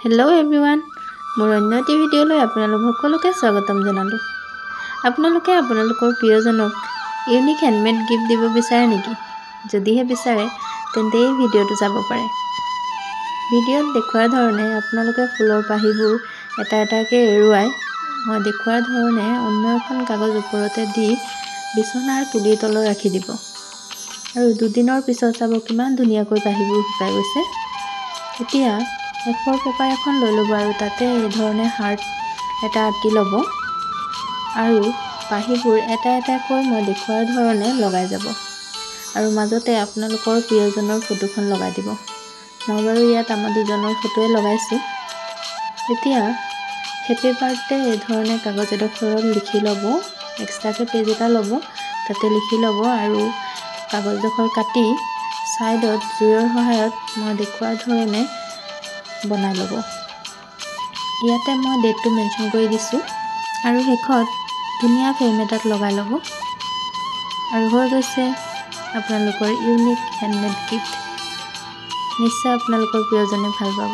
Hello' everyone, মোৰ অন্য এটি ভিডিঅ'লৈ আপোনালোক সকলোকে স্বাগতম জনালোঁ। আপোনালোকে আপোনালোকৰ প্ৰিয়জনক ইউনিক হেণ্ডমেড গিফ্ট দিব বিচাৰে নেকি? যদিহে বিচাৰে তেন্তে এই ভিডিঅ'টো চাব পাৰে। ভিডিঅ'ত দেখুওৱাৰ ধৰণে আপোনালোকে ফুলৰ পাহিবোৰ এটা এটাকৈ এৰুৱাই মই দেখুওৱাৰ ধৰণে অন্য এখন কাগজ ওপৰতে দি বিচনাৰ তুলিৰ তলত ৰাখি দিব আৰু দুদিনৰ পিছত চাব কিমান ধুনীয়াকৈ পাহিবোৰ শুকাই গৈছে। এতিয়া এফৰ পেপাৰ এখন লৈ ল'ব আৰু তাতে এই ধৰণে হাৰ্ট এটা আঁকি ল'ব আৰু পাহিবোৰ এটা এটাকৈ মই দেখুওৱাৰ ধৰণে লগাই যাব আৰু মাজতে আপোনালোকৰ প্ৰিয়জনৰ ফটোখন লগাই দিব। মই বাৰু ইয়াত আমাৰ দুজনৰ ফটোৱে লগাইছোঁ। এতিয়া হেপী বাৰ্থডে এই ধৰণে কাগজ এডোখৰত লিখি ল'ব, এক্সট্ৰাকৈ পেজ এটা ল'ব, তাতে লিখি ল'ব আৰু কাগজডোখৰ কাটি ছাইডত জুইৰ সহায়ত মই দেখুওৱাৰ ধৰণে বনাই ল'ব। ইয়াতে মই ডেটটো মেনশ্যন কৰি দিছোঁ আৰু শেষত ধুনীয়া ফ্ৰেম এটাত লগাই ল'ব আৰু হৈ গৈছে আপোনালোকৰ ইউনিক হেণ্ডমেড গিফ্ট। নিশ্চয় আপোনালোকৰ প্ৰিয়জনে ভাল পাব।